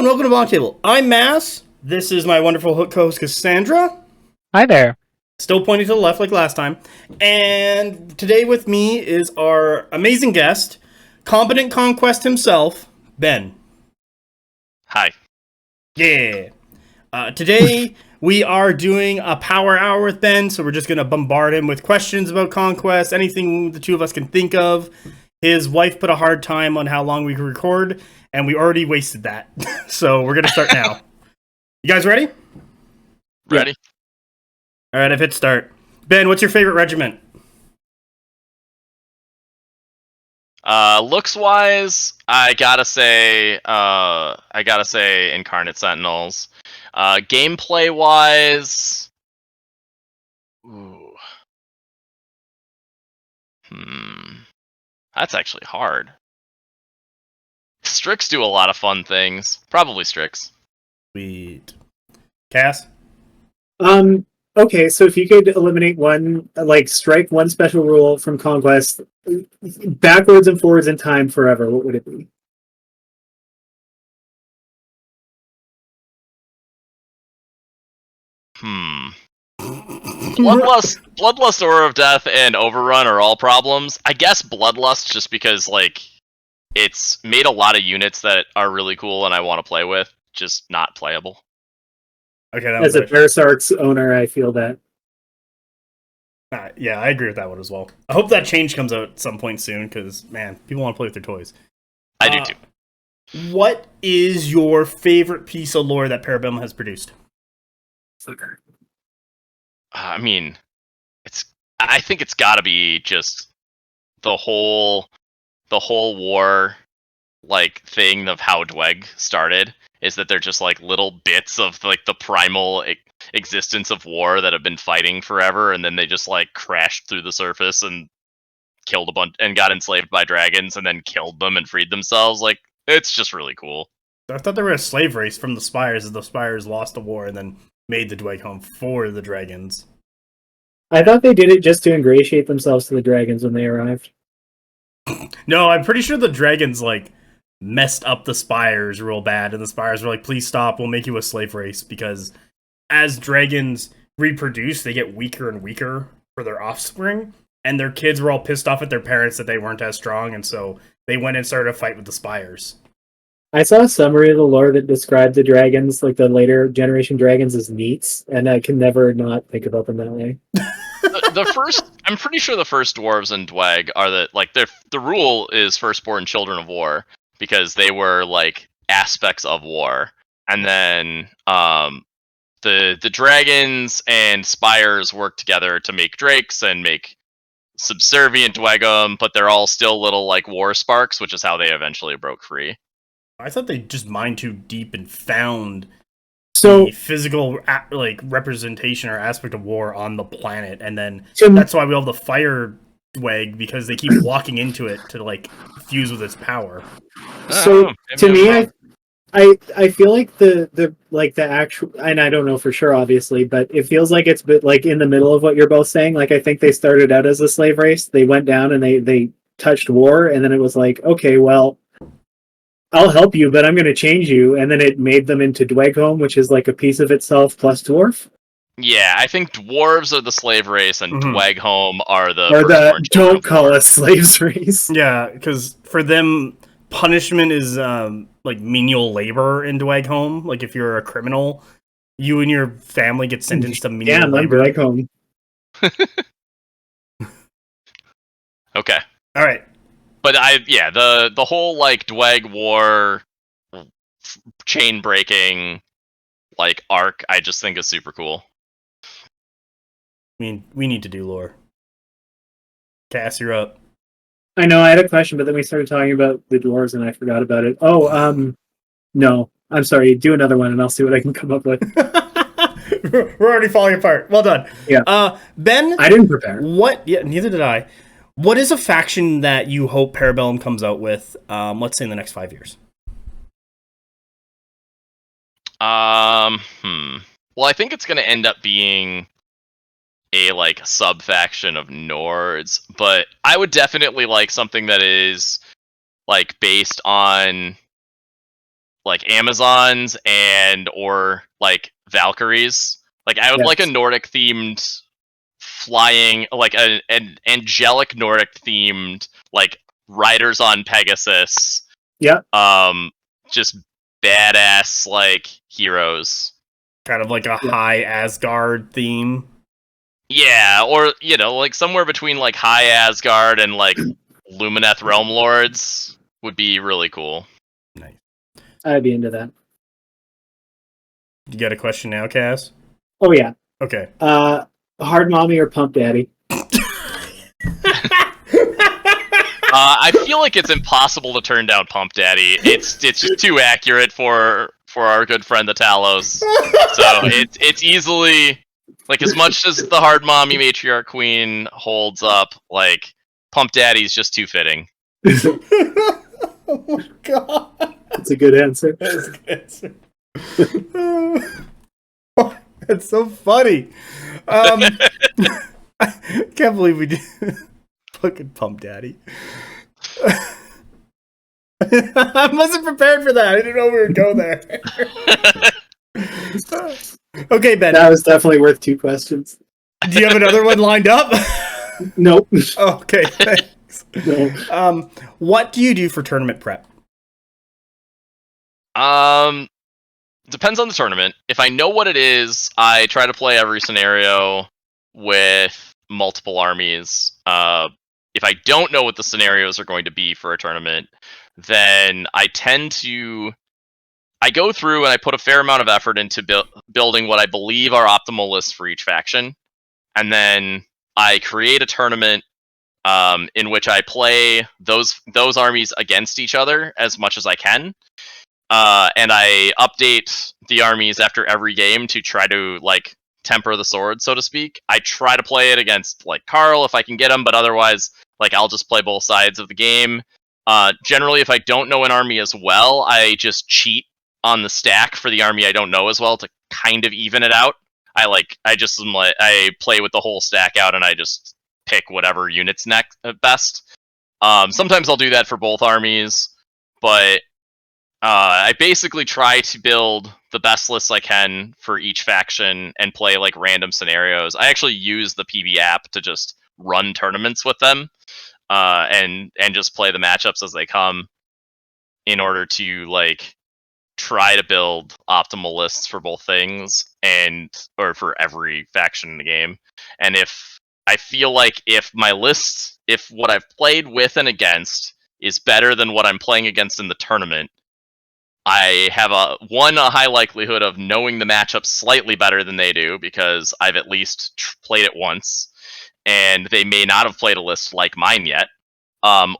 and welcome to BonkTable. I'm Mass. This is my wonderful co-host Cassandra. Hi there. Still pointing to the left like last time. And today with me is our amazing guest, Competent Conquest himself, Ben. Hi. Yeah. Today we are doing a power hour with Ben, so we're just going to bombard him with questions about Conquest, anything the two of us can think of. His wife put a hard time on how long we could record, and we already wasted that. So we're going to start now. You guys ready? Ready? All right, I've hit start. Ben, what's your favorite regiment? Looks wise, I gotta say Incarnate Sentinels. Gameplay wise, that's actually hard. Strix do a lot of fun things. Probably Strix. Sweet. Cass? Okay, so if you could eliminate one, strike one special rule from Conquest, backwards and forwards in time forever, what would it be? Bloodlust, Aura of Death, and Overrun are all problems. I guess Bloodlust just because, it's made a lot of units that are really cool and I want to play with, just not playable. Okay, that As a Berserk's owner, I feel that. Yeah, I agree with that one as well. I hope that change comes out at some point soon, because, man, people want to play with their toys. I do too. What is your favorite piece of lore that Parabellum has produced? I mean, I think it's got to be just the whole war, thing of how Dweg started. Is that they're just little bits of the primal existence of war that have been fighting forever, and then they just crashed through the surface and killed a bunch and got enslaved by dragons, and then killed them and freed themselves. It's just really cool. I thought they were a slave race from the Spires, as the Spires lost the war and then made the Dweg home for the dragons. I thought they did it just to ingratiate themselves to the dragons when they arrived. No, I'm pretty sure the dragons messed up the Spires real bad, and the Spires were like, please stop, we'll make you a slave race, because as dragons reproduce, they get weaker and weaker for their offspring, and their kids were all pissed off at their parents that they weren't as strong, and so they went and started a fight with the Spires. I saw a summary of the lore that described the dragons, the later generation dragons, as neats, and I can never not think about them that way. I'm pretty sure the first dwarves in Dweg are the rule is firstborn children of war, because they were aspects of war, and then the dragons and spires work together to make drakes and make subservient Dwegum, but they're all still little war sparks, which is how they eventually broke free. I thought they just mined too deep and found the physical representation or aspect of war on the planet, and then that's why we have the fire Dweg, because they keep walking into it to fuse with its power. So to me, I feel like the actual, and I don't know for sure, obviously, but it feels like it's in the middle of what you're both saying. I think they started out as a slave race, they went down and they touched war, and then it was okay, well, I'll help you, but I'm going to change you, and then it made them into Dweghome, which is a piece of itself plus dwarf. Yeah, I think dwarves are the slave race, and Dweghome are the... Or the don't call us slaves race. Yeah, because for them, punishment is menial labor in Dweghome. If you're a criminal, you and your family get sentenced to menial labor. Yeah, Dweghome. Okay. All right. But the whole Dweg war chain breaking arc, I just think is super cool. I mean, we need to do lore. Cass, you're up. I know, I had a question, but then we started talking about the dwarves and I forgot about it. No, I'm sorry, do another one and I'll see what I can come up with. We're already falling apart. Well done. Yeah. Ben? I didn't prepare. What? Yeah, neither did I. What is a faction that you hope Parabellum comes out with, let's say in the next 5 years? Well, I think it's going to end up being a sub-faction of Nords, but I would definitely like something that is based on like Amazons and or like Valkyries. Like I would like a Nordic themed flying, like an angelic Nordic themed like riders on Pegasus. Yeah. Just badass like heroes. Kind of like a high Asgard theme. Yeah, or like somewhere between like high Asgard and like Lumineth Realm Lords would be really cool. Nice. I'd be into that. You got a question now, Cass? Oh yeah. Okay. Hard mommy or pump daddy? I feel like it's impossible to turn down Pump Daddy. It's just too accurate for our good friend the Talos. So it's easily like, as much as the hard mommy matriarch queen holds up, like Pump Daddy's just too fitting. Oh my god. That's a good answer. That's a good answer. That's so funny. I can't believe we did fucking Pump Daddy. I wasn't prepared for that. I didn't know we would go there. Okay, Ben. That was definitely worth 2 questions. Do you have another one lined up? Nope. Okay, thanks. No. What do you do for tournament prep? Depends on the tournament. If I know what it is, I try to play every scenario with multiple armies. If I don't know what the scenarios are going to be for a tournament, then I go through and I put a fair amount of effort into building what I believe are optimal lists for each faction. And then I create a tournament in which I play those armies against each other as much as I can. And I update the armies after every game to try to like temper the sword, so to speak. I try to play it against like Carl if I can get him, but otherwise, like, I'll just play both sides of the game. Generally, if I don't know an army as well, I just cheat on the stack for the army I don't know as well to kind of even it out. I play with the whole stack out and I just pick whatever units next best. Sometimes I'll do that for both armies, but I basically try to build the best lists I can for each faction and play like random scenarios. I actually use the PB app to just run tournaments with them, and just play the matchups as they come in order to like try to build optimal lists for both things or for every faction in the game. And if I feel like if what I've played with and against is better than what I'm playing against in the tournament, I have a high likelihood of knowing the matchup slightly better than they do because I've at least played it once, and they may not have played a list like mine yet,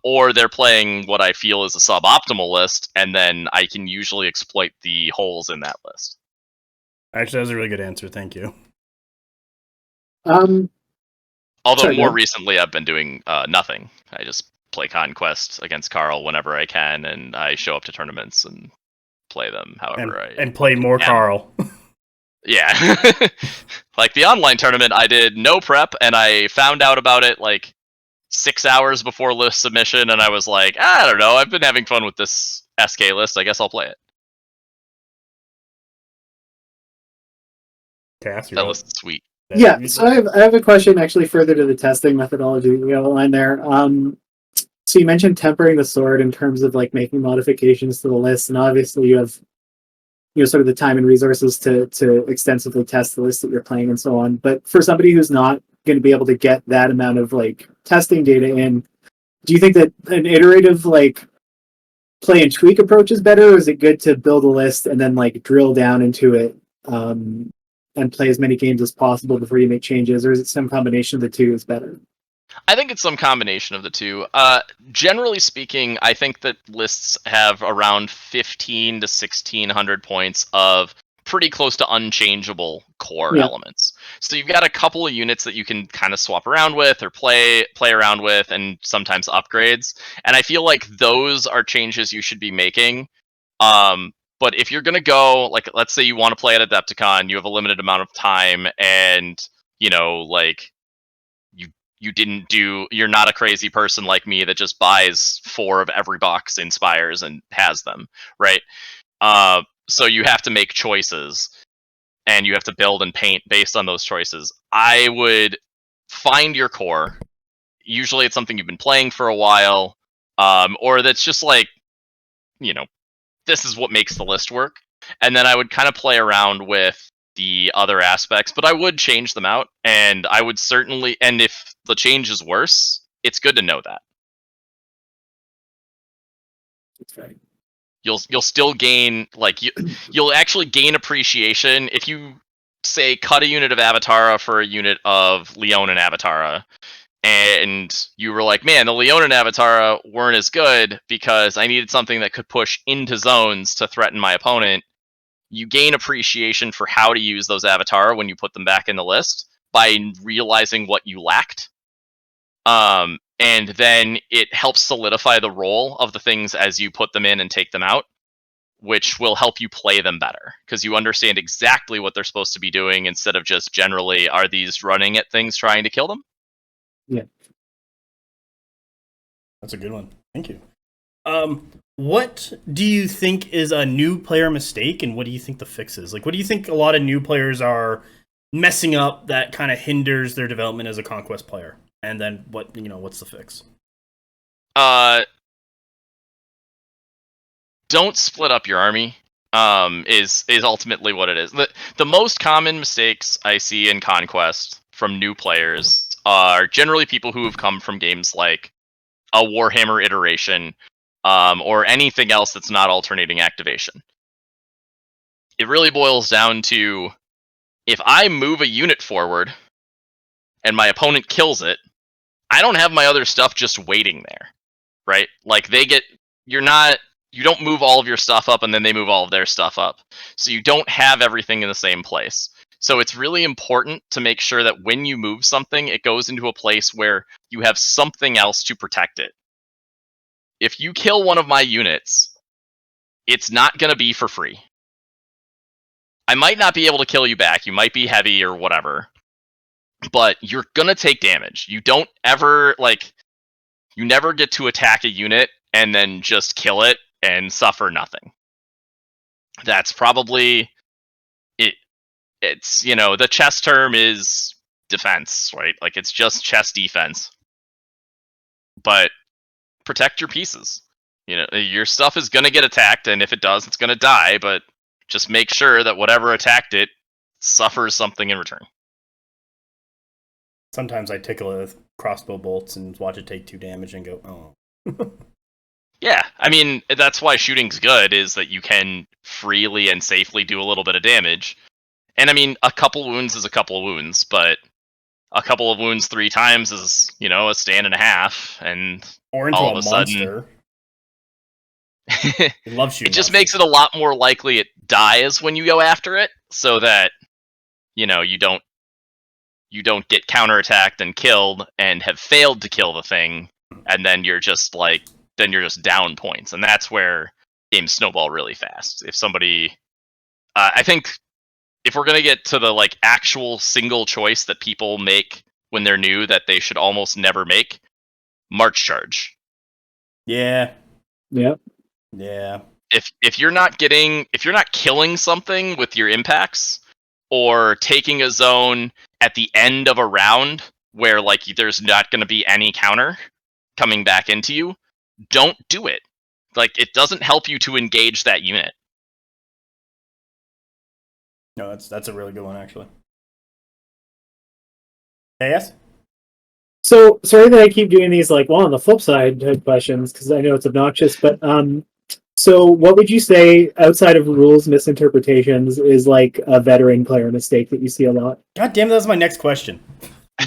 or they're playing what I feel is a suboptimal list, and then I can usually exploit the holes in that list. Actually, that was a really good answer. Thank you. Although more recently I've been doing nothing. I just play Conquest against Carl whenever I can, and I show up to tournaments and play them however and play more Carl. Yeah. Like the online tournament, I did no prep, and I found out about it like 6 hours before list submission, and I was like, I don't know, I've been having fun with this SK list, I guess I'll play it. Cass, that list is sweet. Yeah, so I have a question actually further to the testing methodology we outlined there. So you mentioned tempering the sword in terms of like making modifications to the list, and obviously you have sort of the time and resources to extensively test the list that you're playing and so on. But for somebody who's not going to be able to get that amount of like testing data in, do you think that an iterative like play and tweak approach is better, or is it good to build a list and then like drill down into it and play as many games as possible before you make changes, or is it some combination of the two is better? I think it's some combination of the two. Generally speaking, I think that lists have around 1,500 to 1,600 points of pretty close to unchangeable core elements. So you've got a couple of units that you can kind of swap around with or play around with, and sometimes upgrades. And I feel like those are changes you should be making. But if you're going to go, like, let's say you want to play at Adepticon, you have a limited amount of time, and, like, you're not a crazy person like me that just buys 4 of every box in Spires and has them, right? So you have to make choices, and you have to build and paint based on those choices. I would find your core. Usually it's something you've been playing for a while, or that's just like, this is what makes the list work. And then I would kind of play around with the other aspects, but I would change them out, and I would certainly, and if the change is worse, it's good to know that. That's right. You'll still gain, like, you'll actually gain appreciation if you say cut a unit of Avatara for a unit of Leonin Avatara, and you were like, man, the Leonin Avatara weren't as good because I needed something that could push into zones to threaten my opponent. You gain appreciation for how to use those Avatara when you put them back in the list by realizing what you lacked. And then it helps solidify the role of the things as you put them in and take them out, which will help you play them better because you understand exactly what they're supposed to be doing instead of just generally, are these running at things trying to kill them? Yeah. That's a good one. Thank you. What do you think is a new player mistake, and what do you think the fix is? Like, what do you think a lot of new players are messing up that kind of hinders their development as a Conquest player? And then what's the fix? Don't split up your army. Is ultimately what it is. The most common mistakes I see in Conquest from new players are generally people who have come from games like a Warhammer iteration, or anything else that's not alternating activation. It really boils down to, if I move a unit forward and my opponent kills it, I don't have my other stuff just waiting there, right? Like, you don't move all of your stuff up and then they move all of their stuff up. So you don't have everything in the same place. So it's really important to make sure that when you move something, it goes into a place where you have something else to protect it. If you kill one of my units, it's not going to be for free. I might not be able to kill you back. You might be heavy or whatever, but you're going to take damage. You never get to attack a unit and then just kill it and suffer nothing. That's probably it. It's, the chess term is defense, right? Like, it's just chess defense. But protect your pieces. Your stuff is going to get attacked, and if it does, it's going to die, but just make sure that whatever attacked it suffers something in return. Sometimes I tickle it with crossbow bolts and watch it take 2 damage and go, oh. Yeah, I mean, that's why shooting's good, is that you can freely and safely do a little bit of damage. And I mean, a couple wounds is a couple of wounds, but a couple of wounds 3 times is, a stand and a half, and or into all a of a monster. Sudden, I love shooting. It just makes it a lot more likely it dies when you go after it, so that you don't get counterattacked and killed and have failed to kill the thing, and then you're just down points, and that's where games snowball really fast. If somebody, I think, if we're gonna get to the actual single choice that people make when they're new that they should almost never make, March Charge. Yeah. Yep. Yeah. If you're not killing something with your impacts, or taking a zone at the end of a round where there's not going to be any counter coming back into you, don't do it. It doesn't help you to engage that unit. No, that's a really good one, actually. Yes? So, sorry that I keep doing these, on the flip side type questions, because I know it's obnoxious, but, so what would you say, outside of rules misinterpretations, is, a veteran player mistake that you see a lot? God damn, that was my next question.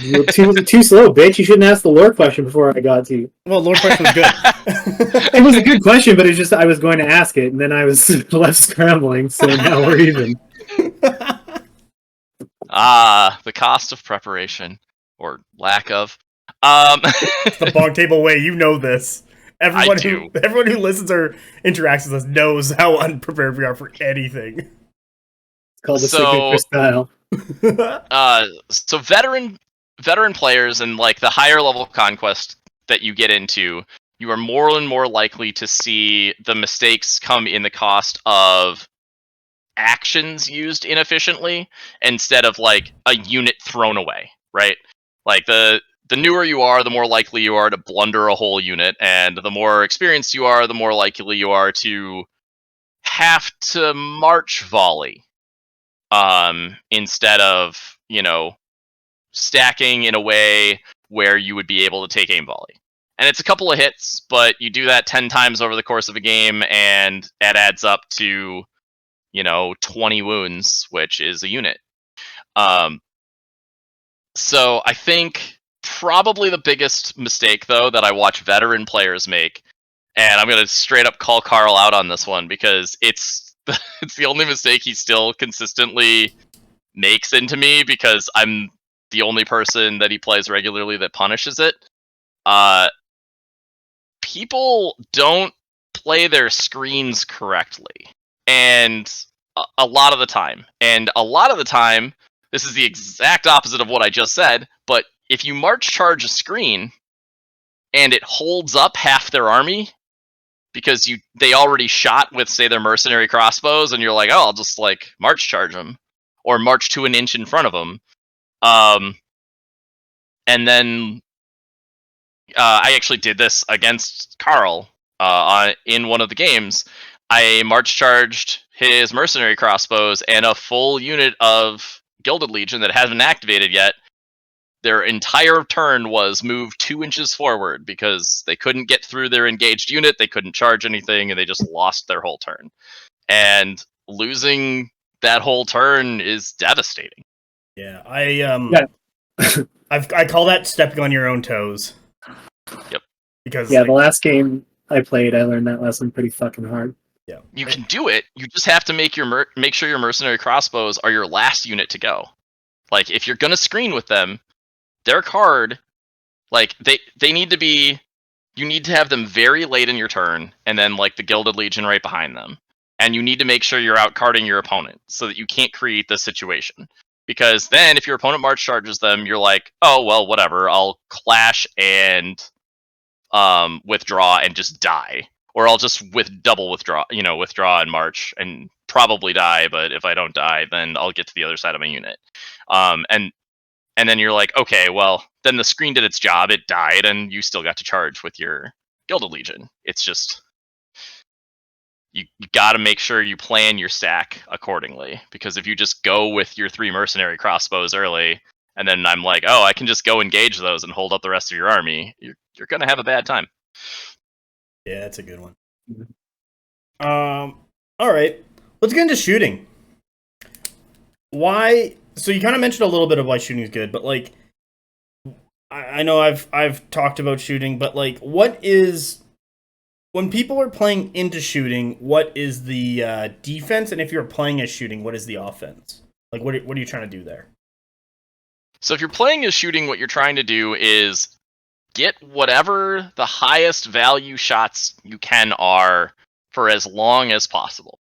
You're too slow, bitch. You shouldn't ask the lore question before I got to you. Well, lore question was good. It was a good question, but it's just I was going to ask it, and then I was left scrambling, so now we're even. The cost of preparation, or lack of. The BonkTable way, you know this. Everyone who listens or interacts with us knows how unprepared we are for anything. It's called the signature style. So veteran players and the higher level Conquest that you get into you are more and more likely to see the mistakes come in the cost of actions used inefficiently instead of like a unit thrown away, right? Like the newer you are, the more likely you are to blunder a whole unit, and the more experienced you are, the more likely you are to have to march volley instead of, stacking in a way where you would be able to take aim volley. And it's a couple of hits, but you do that 10 times over the course of a game, and that adds up to 20 wounds, which is a unit. So I think probably the biggest mistake, though, that I watch veteran players make, and I'm going to straight up call Carl out on this one because it's the only mistake he still consistently makes into me because I'm the only person that he plays regularly that punishes it. People don't play their screens correctly. And a lot of the time. And a lot of the time, this is the exact opposite of what I just said, but if you march charge a screen and it holds up half their army because they already shot with, say, their mercenary crossbows, and you're like, oh, I'll just like march charge them or march to an inch in front of them. And then I actually did this against Carl in one of the games. I march charged his mercenary crossbows and a full unit of Gilded Legion that hasn't activated yet. Their entire turn was moved 2 inches forward because they couldn't get through their engaged unit, they couldn't charge anything, and they just lost their whole turn. And losing that whole turn is devastating. Yeah, I call that stepping on your own toes. Yep. Because the last game I played, I learned that lesson pretty fucking hard. Yeah. You can do it. You just have to make sure your mercenary crossbows are your last unit to go. Like, if you're gonna screen with them, their card, like they need to be. You need to have them very late in your turn, and then like the Gilded Legion right behind them. And you need to make sure you're out carding your opponent so that you can't create this situation. Because then, if your opponent march charges them, you're like, oh well, whatever. I'll clash and withdraw and just die. Or I'll just withdraw and march and probably die, but if I don't die, then I'll get to the other side of my unit. And then you're like, okay, well, then the screen did its job, it died, and you still got to charge with your Gilded Legion. It's just, you gotta make sure you plan your stack accordingly, because if you just go with your 3 mercenary crossbows early, and then I'm like, oh, I can just go engage those and hold up the rest of your army, you're gonna have a bad time. Yeah, that's a good one. All right, let's get into shooting. Why? So you kind of mentioned a little bit of why shooting is good, but like, I know I've talked about shooting, but like, what is, when people are playing into shooting, what is the defense, and if you're playing as shooting, what is the offense? Like, what are you trying to do there? So if you're playing as shooting, what you're trying to do is get whatever the highest value shots you can are for as long as possible.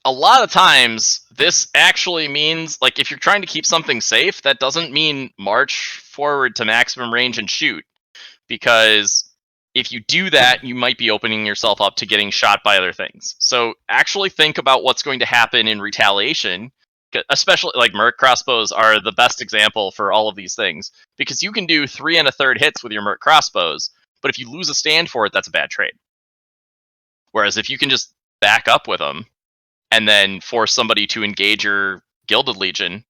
A lot of times, this actually means, like, if you're trying to keep something safe, that doesn't mean march forward to maximum range and shoot. Because if you do that, you might be opening yourself up to getting shot by other things. So actually think about what's going to happen in retaliation. Especially, like, Merc crossbows are the best example for all of these things. Because you can do 3 1/3 hits with your Merc crossbows, but if you lose a stand for it, that's a bad trade. Whereas if you can just back up with them, and then force somebody to engage your Gilded Legion,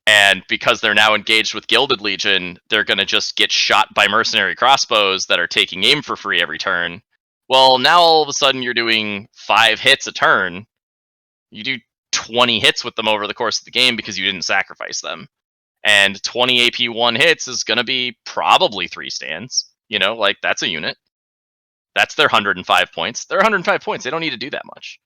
and because they're now engaged with Gilded Legion, they're going to just get shot by mercenary crossbows that are taking aim for free every turn. Well, now all of a sudden you're doing 5 hits a turn. You do 20 hits with them over the course of the game because you didn't sacrifice them. And 20 AP 1 hits is going to be probably 3 stands. Like, that's a unit. That's their 105 points. They're 105 points. They don't need to do that much.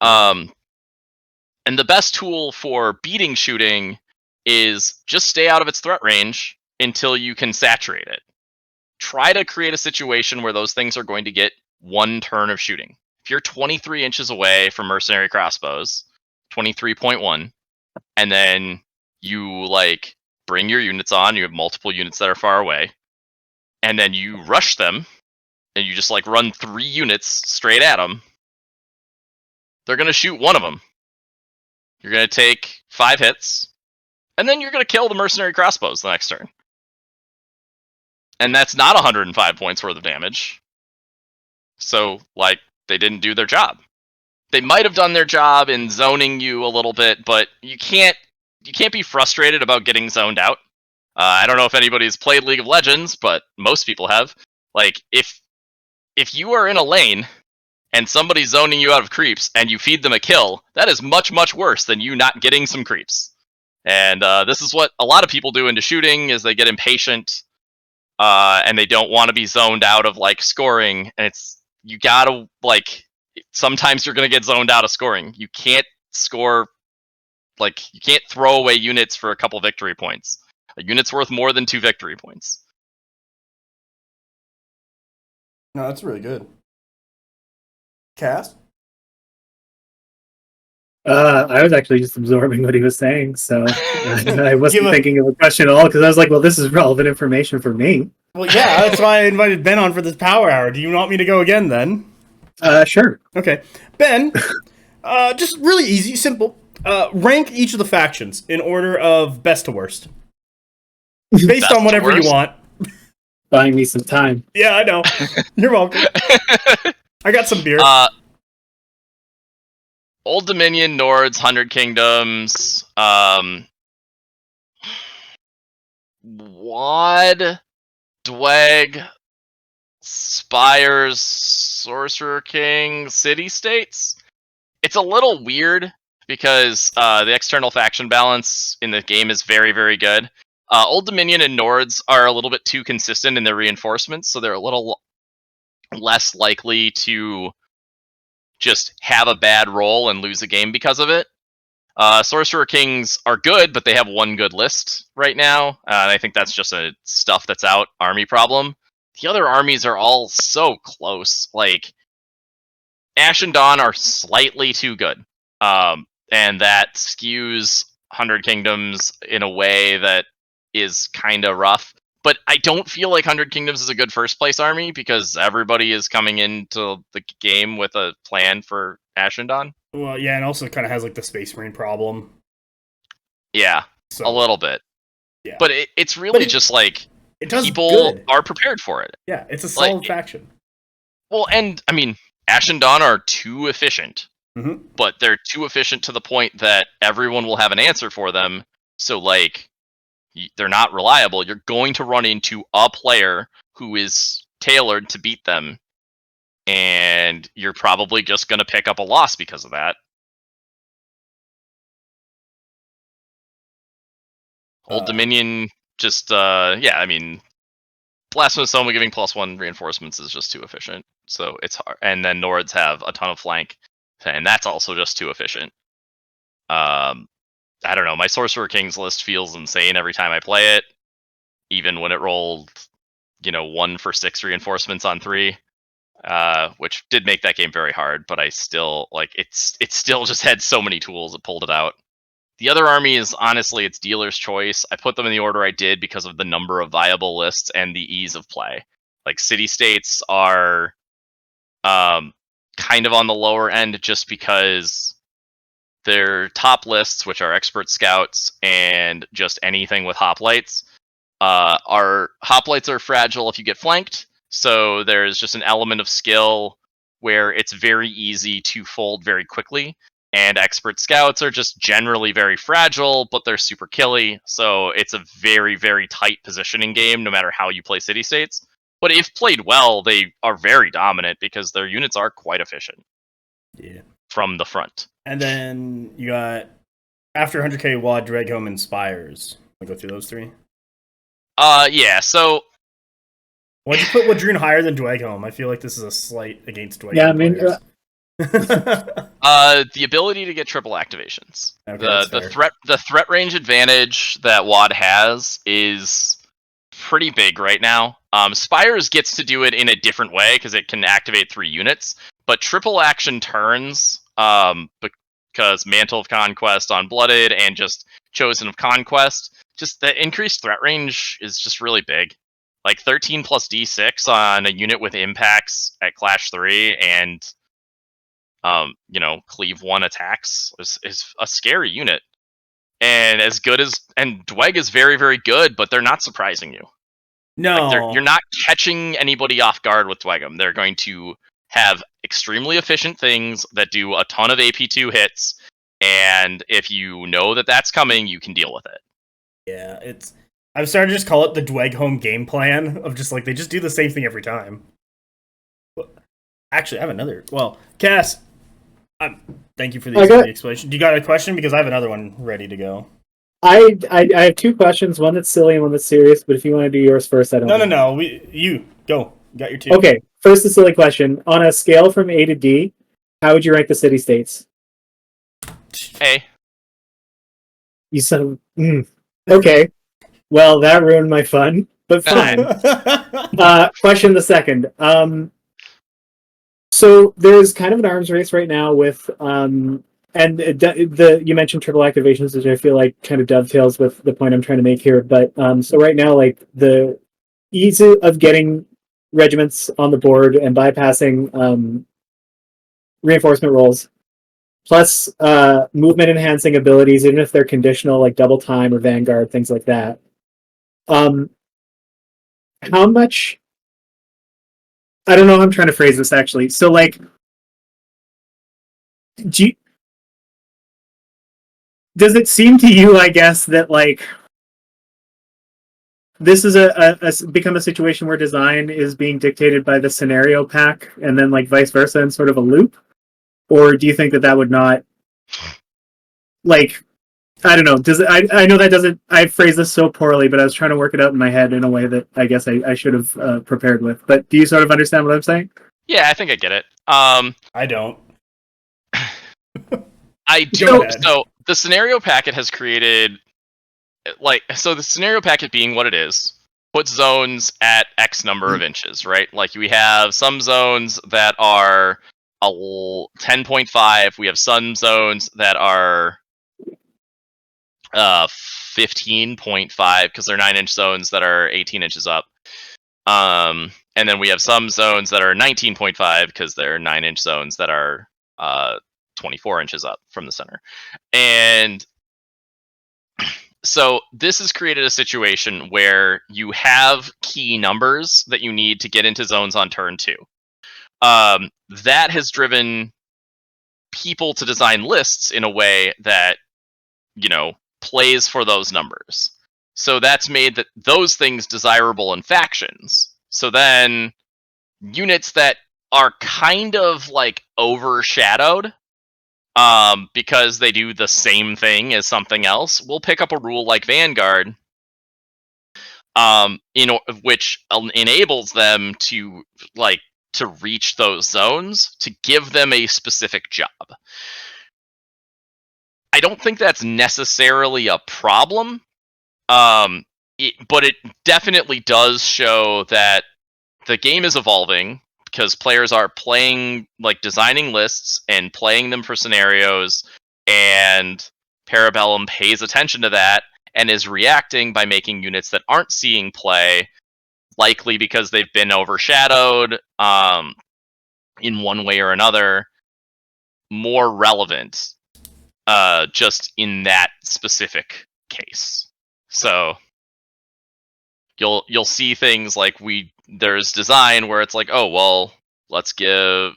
And the best tool for beating shooting is just stay out of its threat range until you can saturate it. Try to create a situation where those things are going to get 1 turn of shooting. If you're 23 inches away from mercenary crossbows, 23.1, and then you like bring your units on, you have multiple units that are far away, and then you rush them, and you just like run 3 units straight at them, they're going to shoot one of them. You're going to take 5 hits, and then you're going to kill the mercenary crossbows the next turn. And that's not 105 points worth of damage. So, like, they didn't do their job. They might have done their job in zoning you a little bit, but you can't be frustrated about getting zoned out. I don't know if anybody's played League of Legends, but most people have. Like, if you are in a lane and somebody's zoning you out of creeps and you feed them a kill, that is much, much worse than you not getting some creeps. And this is what a lot of people do into shooting, is they get impatient and they don't want to be zoned out of, like, scoring. And you gotta, like, sometimes you're going to get zoned out of scoring. You can't score, like, you can't throw away units for a couple victory points. A unit's worth more than 2 victory points. No, that's really good. Cass? I was actually just absorbing what he was saying, so I wasn't thinking of a question at all, because I was like, well, this is relevant information for me. Well, yeah, that's why I invited Ben on for this power hour. Do you want me to go again, then? Sure. Okay. Ben, just really easy, simple. Rank each of the factions in order of best to worst. Based Best on whatever you want. Buying me some time. Yeah, I know. You're welcome. I got some beer. Old Dominion, Nords, 100 Kingdoms, Wad, Dweg, Spires, Sorcerer King, City States. It's a little weird because the external faction balance in the game is very, very good. Old Dominion and Nords are a little bit too consistent in their reinforcements, so they're a little less likely to just have a bad roll and lose a game because of it. Sorcerer Kings are good, but they have one good list right now. And I think that's just a stuff that's out army problem. The other armies are all so close. Like, Ash and Dawn are slightly too good. And that skews 100 Kingdoms in a way that is kind of rough. But I don't feel like 100 Kingdoms is a good first place army, because everybody is coming into the game with a plan for Ash and Dawn. Well, yeah, and also kind of has, like, the Space Marine problem. Yeah, so, a little bit. Yeah. But it's really just, like, people are prepared for it. Yeah, it's a solid faction. Well, and, I mean, Ash and Dawn are too efficient. Mm-hmm. But they're too efficient to the point that everyone will have an answer for them. So, like, they're not reliable. You're going to run into a player who is tailored to beat them, and you're probably just going to pick up a loss because of that. Old Dominion just, yeah, I mean, Blasphemous Soma giving +1 reinforcements is just too efficient, so it's hard. And then Nords have a ton of flank, and that's also just too efficient. I don't know, my Sorcerer Kings list feels insane every time I play it, even when it rolled, 1 for 6 reinforcements on 3, which did make that game very hard, but I still, like, it still just had so many tools that pulled it out. The other army is, honestly, it's dealer's choice. I put them in the order I did because of the number of viable lists and the ease of play. Like, City States are kind of on the lower end just because their top lists, which are Expert Scouts and just anything with hoplites, hoplites are fragile if you get flanked. So there's just an element of skill where it's very easy to fold very quickly. And Expert Scouts are just generally very fragile, but they're super killy. So it's a very, very tight positioning game, no matter how you play City States. But if played well, they are very dominant because their units are quite efficient. Yeah. From the front. And then you got, after 100k, Wad, Dreghome, and Spires. I'll go through those 3. Yeah, so... Why'd you put Wadrune higher than Dreghome? I feel like this is a slight against Dreghome. Yeah, I mean... the ability to get triple activations. Okay, the threat range advantage that Wad has is pretty big right now. Spires gets to do it in a different way because it can activate 3 units, but triple action turns, because Mantle of Conquest on Blooded and just Chosen of Conquest, just the increased threat range is just really big. Like 13 plus D6 on a unit with impacts at Clash 3 and cleave 1 attacks is a scary unit. And Dweg is very, very good, but they're not surprising you. No. Like you're not catching anybody off guard with Dweg'em. They're going to have extremely efficient things that do a ton of AP2 hits, and if you know that that's coming, you can deal with it. Yeah, I've started to just call it the Dweg home game plan of just like they just do the same thing every time. Actually, I have another. Well, Cass, thank you for the explanation. Do you got a question? Because I have another one ready to go. I have two questions. One that's silly and one that's serious. But if you want to do yours first, I don't. No. You go. You got your two. Okay. First, the silly question. On a scale from A to D, how would you rank the city-states? A. You said. Okay. Well, that ruined my fun, but fine. Question the second. So there's kind of an arms race right now with and you mentioned triple activations, which I feel like kind of dovetails with the point I'm trying to make here. But so right now, like the ease of getting regiments on the board and bypassing reinforcement rolls, plus movement enhancing abilities, even if they're conditional, like double time or vanguard, things like that. How much? I don't know how I'm trying to phrase this actually. So like, does it seem to you, I guess, that like this is become a situation where design is being dictated by the scenario pack and then like vice versa in sort of a loop? Or do you think that would not, like, I don't know. I know that doesn't, I phrased this so poorly, but I was trying to work it out in my head in a way that I guess I should have prepared with. But do you sort of understand what I'm saying? Yeah, I think I get it. I don't. I do. So the scenario packet has created, the scenario packet being what it is, puts zones at X number of inches, right? Like we have some zones that are 10.5. We have some zones that are 15.5 because they're 9-inch zones that are 18 inches up. And then we have some zones that are 19.5 because they're 9-inch zones that are 24 inches up from the center. And so this has created a situation where you have key numbers that you need to get into zones on turn 2. That has driven people to design lists in a way that, plays for those numbers. So that's made those things desirable in factions. So then units that are kind of like overshadowed because they do the same thing as something else will pick up a rule like Vanguard, which enables them to reach those zones to give them a specific job. I don't think that's necessarily a problem, but it definitely does show that the game is evolving because players are playing, designing lists and playing them for scenarios, and Parabellum pays attention to that and is reacting by making units that aren't seeing play, likely because they've been overshadowed in one way or another, more relevant just in that specific case. So you'll see things like there's design where it's like, oh well, let's give,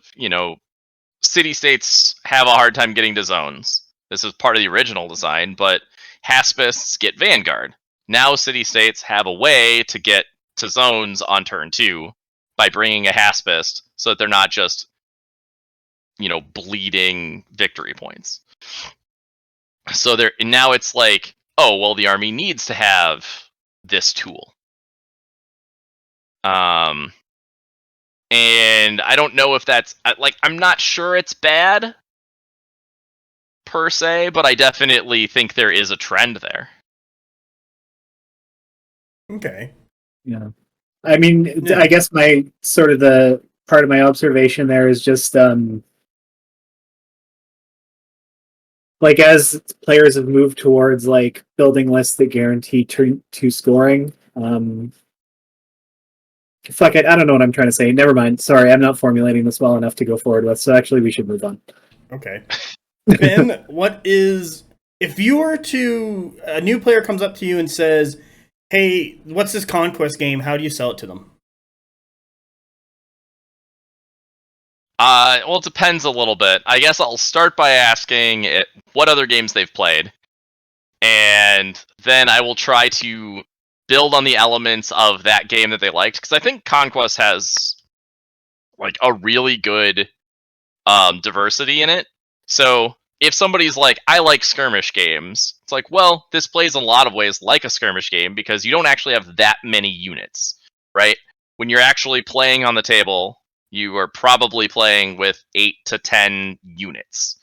city-states have a hard time getting to zones. This is part of the original design, but Haspists get Vanguard. Now city-states have a way to get to zones on turn 2 by bringing a Haspist so that they're not just, bleeding victory points. So now it's like, oh, well, the army needs to have this tool. And I don't know if that's, I'm not sure it's bad per se, but I definitely think there is a trend there. Okay. Yeah. I mean, I guess my sort of the part of my observation there is just as players have moved towards building lists that guarantee two scoring, Fuck it, I don't know what I'm trying to say. Never mind. Sorry, I'm not formulating this well enough to go forward with, so actually we should move on. Okay. Ben, if you were to, a new player comes up to you and says, hey, what's this Conquest game? How do you sell it to them? Well, it depends a little bit. I guess I'll start by asking what other games they've played, and then I will try to build on the elements of that game that they liked, because I think Conquest has like a really good diversity in it. So if somebody's like, I like skirmish games, it's like, well, this plays in a lot of ways like a skirmish game because you don't actually have that many units, right? When you're actually playing on the table, you are probably playing with 8 to 10 units.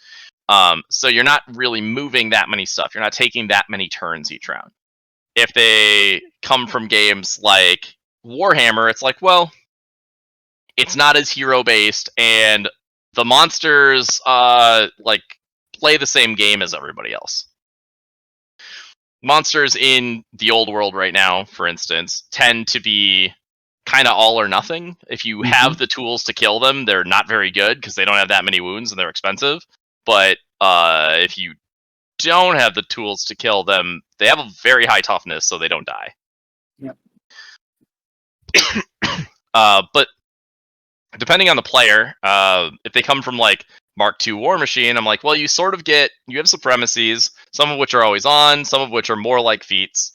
So you're not really moving that many stuff. You're not taking that many turns each round. If they come from games like Warhammer, it's like, well, it's not as hero-based, and the monsters like play the same game as everybody else. Monsters in the old world right now, for instance, tend to be kind of all or nothing. If you have the tools to kill them, they're not very good because they don't have that many wounds and they're expensive. But if you don't have the tools to kill them, they have a very high toughness, so they don't die. Yep. But depending on the player, if they come from like Mark II War Machine, I'm like, well, you have supremacies, some of which are always on, some of which are more like feats.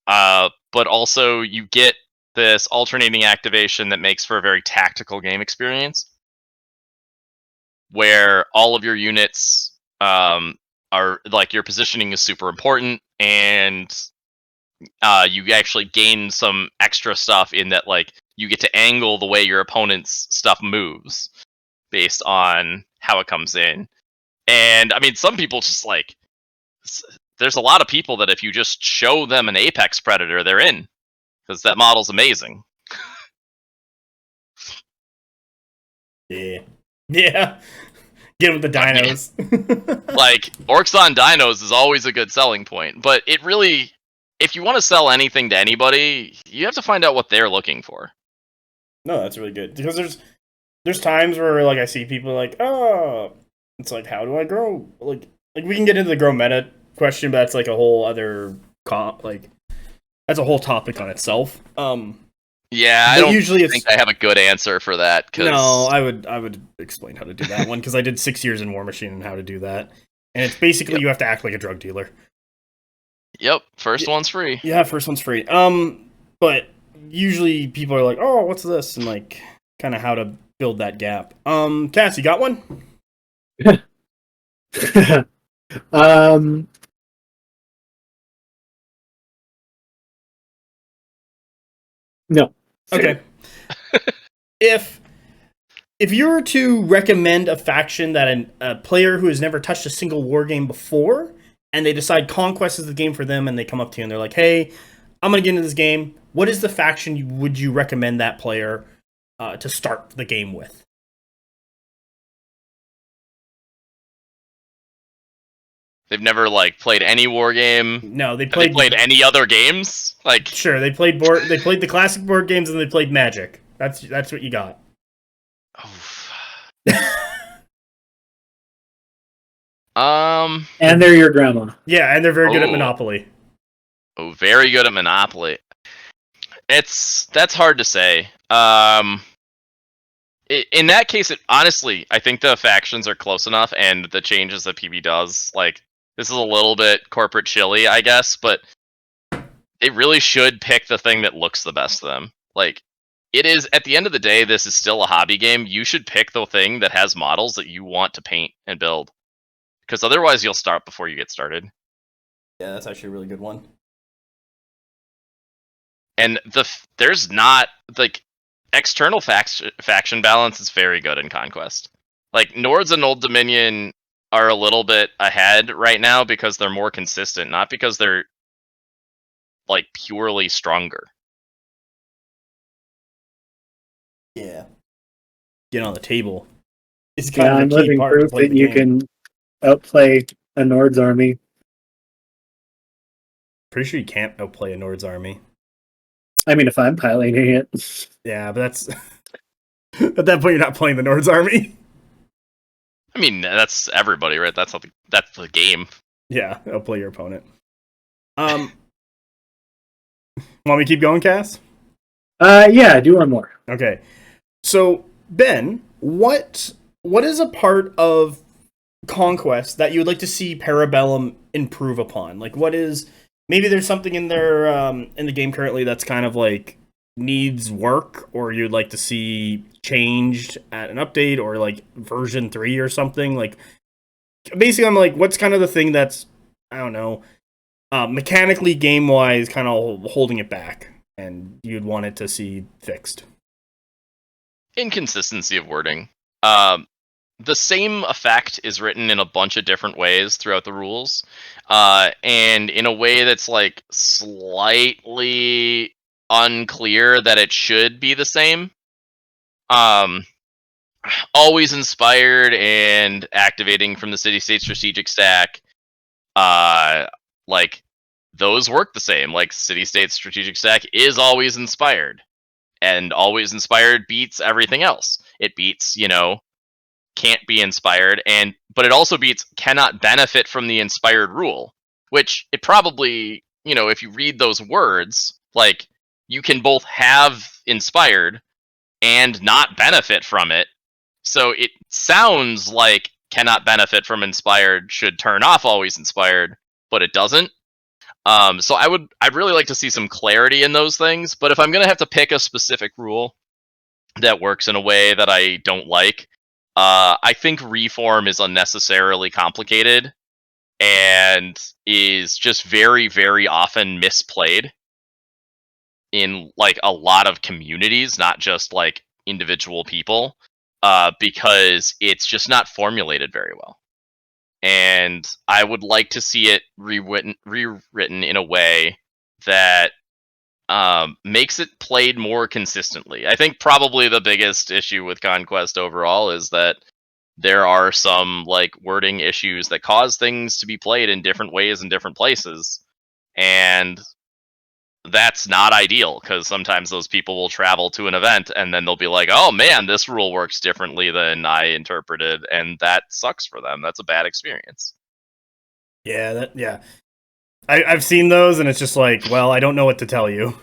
But also you get this alternating activation that makes for a very tactical game experience, where all of your units are like, your positioning is super important, and you actually gain some extra stuff in that, like, you get to angle the way your opponent's stuff moves based on how it comes in. And I mean, some people just like, there's a lot of people that if you just show them an Apex Predator, they're in, because that model's amazing. Yeah. Get with the dinos. Like, Orcs on Dinos is always a good selling point, but it really, if you want to sell anything to anybody, you have to find out what they're looking for. No, that's really good, because there's times where like I see people like, oh, it's like, how do I grow? Like we can get into the grow meta question, but that's like a whole other that's a whole topic on itself. Yeah, I don't think I have a good answer for that. No, I would explain how to do that one, because I did 6 years in War Machine and how to do that, and it's basically you have to act like a drug dealer. Yep, first one's free. Yeah, first one's free. But usually people are like, oh, what's this? And like, kind of how to build that gap. Cass, you got one? No. Okay. If you were to recommend a faction that a player who has never touched a single war game before, and they decide Conquest is the game for them, and they come up to you and they're like, hey, I'm going to get into this game, what is the faction would you recommend that player to start the game with? They've never like played any war game. No, they played any other games. Like, sure, they played the classic board games, and they played Magic. That's what you got. And they're your grandma. Yeah, and they're very good at Monopoly. Oh, very good at Monopoly. That's hard to say. In that case, honestly, I think the factions are close enough, and the changes that PB does, like, this is a little bit corporate chilly, I guess, but they really should pick the thing that looks the best to them. Like, it is, at the end of the day, this is still a hobby game. You should pick the thing that has models that you want to paint and build, because otherwise you'll start before you get started. Yeah, that's actually a really good one. And there's not, like, external faction balance is very good in Conquest. Like, Nords and Old Dominion are a little bit ahead right now because they're more consistent, not because they're like purely stronger. Yeah. Get on the table. It's kind I'm of a key living part proof to play that the you game. can outplay a Nord's army. Pretty sure you can't outplay a Nord's army. I mean, if I'm piloting it. Yeah, but that's at that point you're not playing the Nord's army. I mean, that's everybody, right? That's the game. Yeah, I'll play your opponent. Want me to keep going, Cass? Yeah, do one more. Okay. So, Ben, what is a part of Conquest that you would like to see Parabellum improve upon? Like, what is, maybe there's something in there in the game currently that's kind of like needs work, or you'd like to see changed at an update, or like version 3 or something. Like, basically, I'm like, what's kind of the thing that's, I don't know, mechanically, game wise, kind of holding it back, and you'd want it to see fixed? Inconsistency of wording. The same effect is written in a bunch of different ways throughout the rules, and in a way that's like slightly unclear that it should be the same. Always inspired and activating from the city-state strategic stack, like those work the same. Like city-state strategic stack is always inspired, and always inspired beats everything else. It beats, can't be inspired, but it also beats cannot benefit from the inspired rule, which it probably, if you read those words, like you can both have inspired and not benefit from it. So it sounds like cannot benefit from inspired should turn off always inspired, but it doesn't. So I'd really like to see some clarity in those things, but if I'm going to have to pick a specific rule that works in a way that I don't like, I think reform is unnecessarily complicated and is just very, very often misplayed in like a lot of communities, not just like individual people, because it's just not formulated very well. And I would like to see it rewritten in a way that makes it played more consistently. I think probably the biggest issue with Conquest overall is that there are some like wording issues that cause things to be played in different ways in different places, and that's not ideal, because sometimes those people will travel to an event and then they'll be like, oh man, this rule works differently than I interpreted, and that sucks for them. That's a bad experience. Yeah, I've seen those, and it's just like, well, I don't know what to tell you.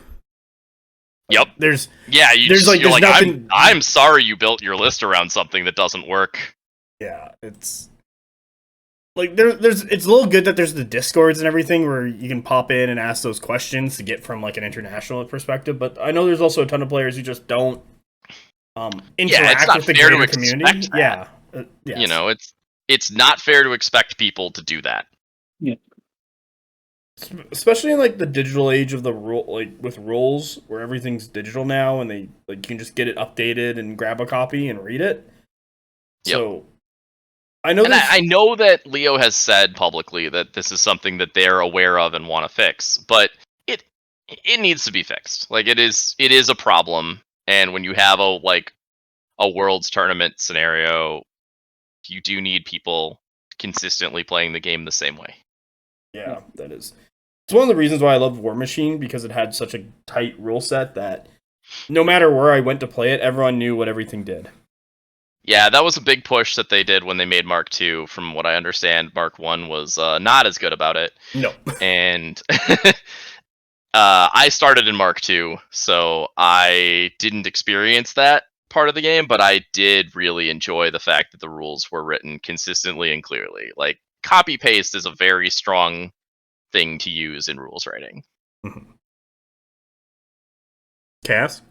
Yep. There's like, nothing. I'm sorry you built your list around something that doesn't work. Yeah, it's like it's a little good that there's the discords and everything where you can pop in and ask those questions to get from like an international perspective. But I know there's also a ton of players who just don't interact with the greater community. Yeah, yes. It's not fair to expect people to do that. Yeah. Especially in like the digital age of the rule, like with rules where everything's digital now, and they like you can just get it updated and grab a copy and read it. Yep. So I know, I know that Leo has said publicly that this is something that they're aware of and want to fix, but it needs to be fixed. Like it is a problem, and when you have a world's tournament scenario, you do need people consistently playing the game the same way. Yeah, that is. It's one of the reasons why I love War Machine, because it had such a tight rule set that no matter where I went to play it, everyone knew what everything did. Yeah, that was a big push that they did when they made Mark II. From what I understand, Mark 1 was not as good about it. No. And I started in Mark II, so I didn't experience that part of the game, but I did really enjoy the fact that the rules were written consistently and clearly. Like, copy-paste is a very strong thing to use in rules writing. Mm-hmm. Cass?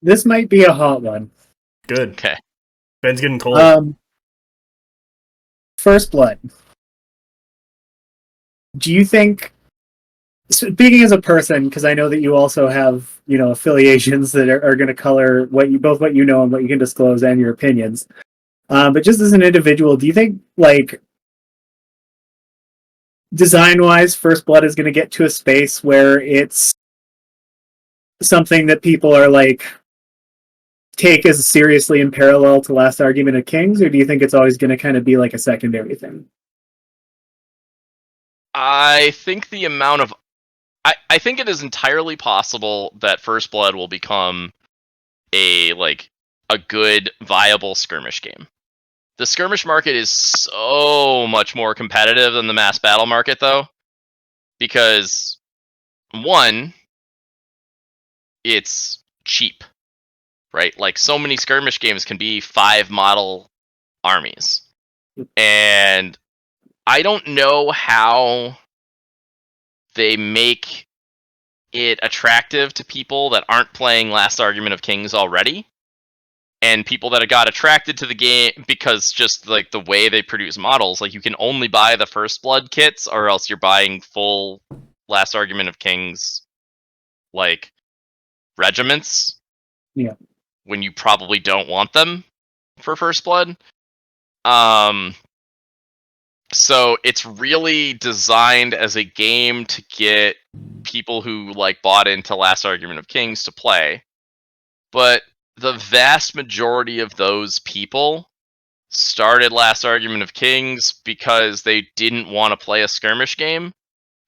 This might be a hot one. Good. Okay. Ben's getting cold. First Blood. Do you think, speaking as a person, because I know that you also have, affiliations that are going to color what you know and what you can disclose and your opinions. But just as an individual, do you think, like, design-wise, First Blood is going to get to a space where it's something that people are like take as seriously in parallel to Last Argument of Kings, or do you think it's always going to kind of be like a secondary thing? I think the amount of I think it is entirely possible that First Blood will become a good viable skirmish game. The skirmish market is so much more competitive than the mass battle market, though, because one, it's cheap, right? Like, so many skirmish games can be 5 model armies, and I don't know how they make it attractive to people that aren't playing Last Argument of Kings already, and people that have got attracted to the game because just like the way they produce models, like you can only buy the First Blood kits, or else you're buying full Last Argument of Kings like regiments. Yeah. When you probably don't want them for First Blood. So it's really designed as a game to get people who like bought into Last Argument of Kings to play. But the vast majority of those people started Last Argument of Kings because they didn't want to play a skirmish game.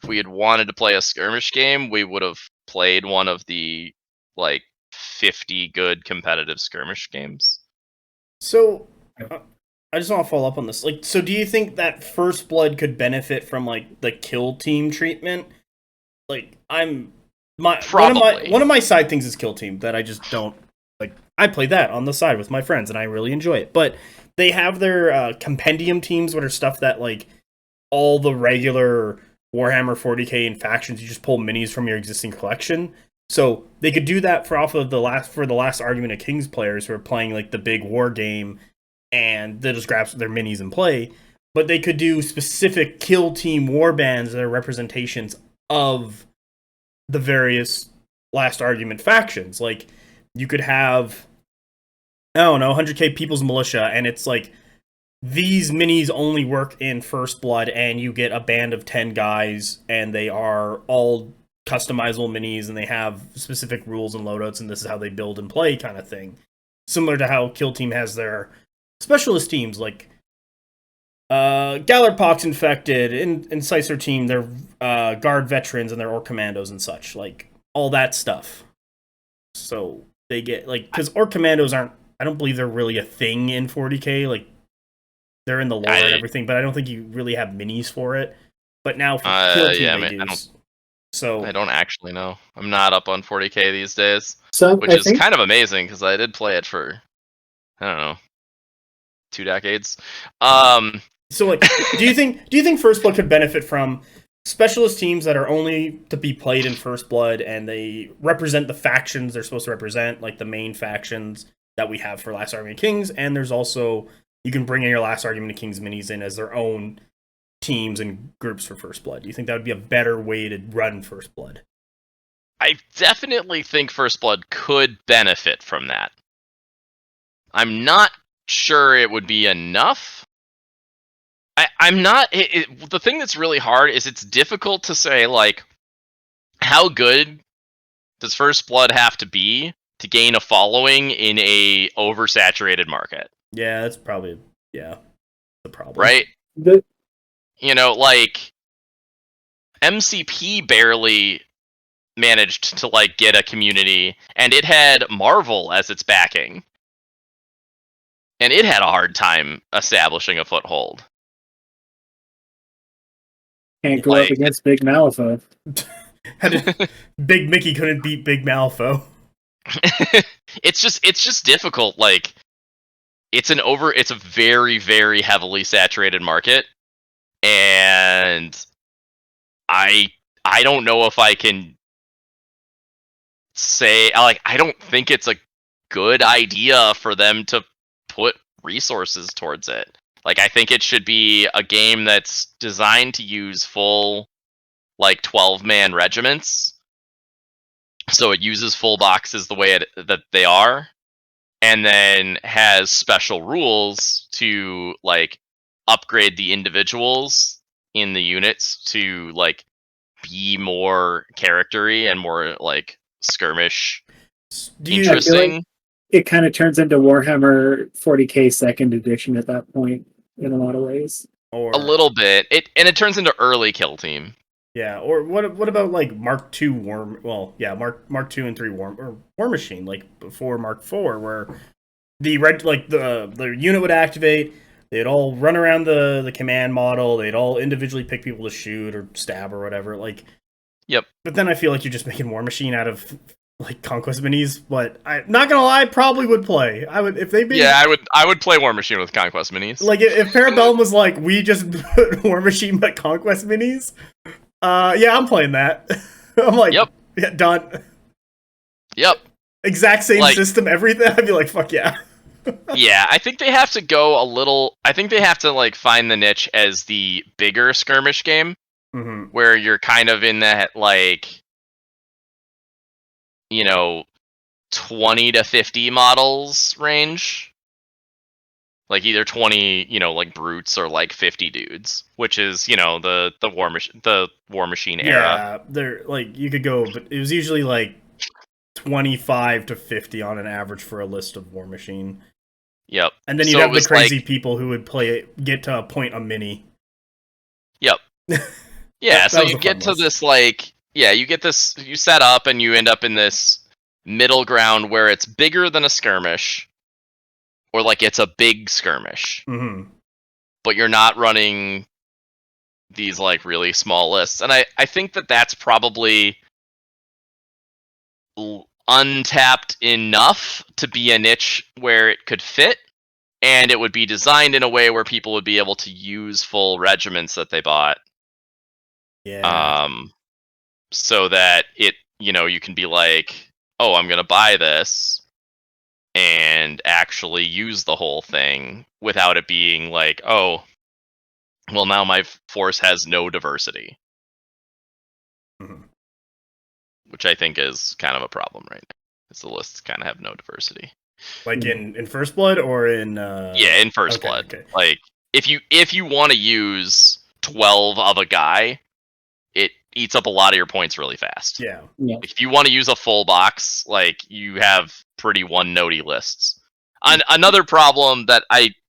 If we had wanted to play a skirmish game, we would have played one of the like 50 good competitive skirmish games. So I just want to follow up on this. Like, so do you think that First Blood could benefit from like the kill team treatment? Like, one of my side things is kill team that I just don't like. I play that on the side with my friends and I really enjoy it. But they have their compendium teams, what are stuff that like all the regular Warhammer 40k and factions, you just pull minis from your existing collection. So they could do that for the last Argument of Kings players who are playing like the big war game, and they'll just grab their minis and play. But they could do specific kill team war bands that are representations of the various Last Argument factions. Like, you could have, I don't know, 100k People's Militia, and it's like, these minis only work in First Blood, and you get a band of 10 guys, and they are all customizable minis, and they have specific rules and loadouts, and this is how they build and play kind of thing. Similar to how Kill Team has their specialist teams, like Gallerpox Infected, Incisor Team, their Guard Veterans, and their Orc Commandos and such. Like, all that stuff. So they get, like, because Orc Commandos aren't, I don't believe they're really a thing in 40k, like, they're in the lore and everything, but I don't think you really have minis for it. But now for Kill Team they do. So I don't actually know. I'm not up on 40k these days, which is kind of amazing because I did play it for, I don't know, 2 decades. So like, do you think First Blood could benefit from specialist teams that are only to be played in First Blood, and they represent the factions they're supposed to represent, like the main factions that we have for Last Argument of Kings, and there's also, you can bring in your Last Argument of Kings minis in as their own teams and groups for First Blood? Do you think that would be a better way to run First Blood? I definitely think First Blood could benefit from that. I'm not sure it would be enough. I'm not... the thing that's really hard is it's difficult to say, like, how good does First Blood have to be to gain a following in a oversaturated market? Yeah, that's probably, the problem. Right? You know, like, MCP barely managed to, like, get a community, and it had Marvel as its backing. And it had a hard time establishing a foothold. Can't go up against Big Malifaux. Big Mickey couldn't beat Big Malifaux. It's just difficult. Like, it's a very, very heavily saturated market, and I don't know if I can say, like, I don't think it's a good idea for them to put resources towards it. Like, I think it should be a game that's designed to use full, like, 12-man regiments, so it uses full boxes the way that they are, and then has special rules to, like, upgrade the individuals in the units to, like, be more character-y and more, like, skirmish interesting. Like it kind of turns into Warhammer 40k 2nd edition at that point in a lot of ways. A little bit. It turns into early Kill Team. Yeah, or what about like Mark II War? Well, yeah, Mark II and 3 War Machine, like before Mark IV, where the unit would activate. They'd all run around the command model. They'd all individually pick people to shoot or stab or whatever. Like, Yep. But then I feel like you're just making War Machine out of like Conquest minis. But I'm not gonna lie, I probably would play. I would if they made. Yeah, I would play War Machine with Conquest minis. Like if Parabellum was like, we just put War Machine but Conquest minis. Yeah, I'm playing that. I'm like, yep, yeah, done. Yep. Exact same system, everything. I'd be like, fuck yeah. Yeah, I think they have to go a little. I think they have to like find the niche as the bigger skirmish game, where you're kind of in that like, 20 to 50 models range. Like either 20, like brutes or like 50 dudes, which is the War Machine era. Yeah, they're like you could go, but it was usually like 25 to 50 on an average for a list of War Machine. Yep. And then you'd have the crazy people who would get to point a mini. Yep. Yeah, so you get to this you set up and you end up in this middle ground where it's bigger than a skirmish, or like it's a big skirmish. But you're not running these like really small lists. And I think that's probably untapped enough to be a niche where it could fit, and it would be designed in a way where people would be able to use full regiments that they bought. Yeah. So that you can be like, oh, I'm gonna buy this and actually use the whole thing without it being like, oh, well, now my force has no diversity. Which I think is kind of a problem right now. Because the lists kind of have no diversity. Like in First Blood or in Yeah, in First Blood. Okay. Like if you want to use 12 of a guy, it eats up a lot of your points really fast. Yeah. If you want to use a full box, like you have pretty one-notey lists. Another problem that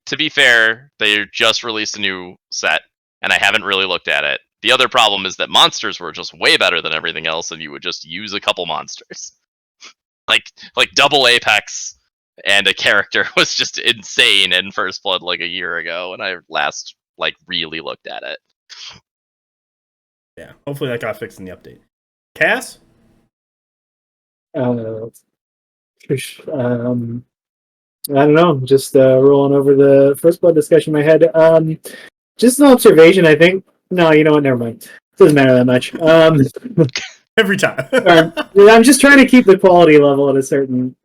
to be fair, they just released a new set, and I haven't really looked at it. The other problem is that monsters were just way better than everything else, and you would just use a couple monsters. like double Apex and a character was just insane in First Blood like a year ago, when I last really looked at it. Yeah, hopefully that got fixed in the update. Cass? I don't know, just rolling over the First Blood discussion in my head. Just an observation, I think. No, you know what? Never mind. Doesn't matter that much. Every time. I'm just trying to keep the quality level at a certain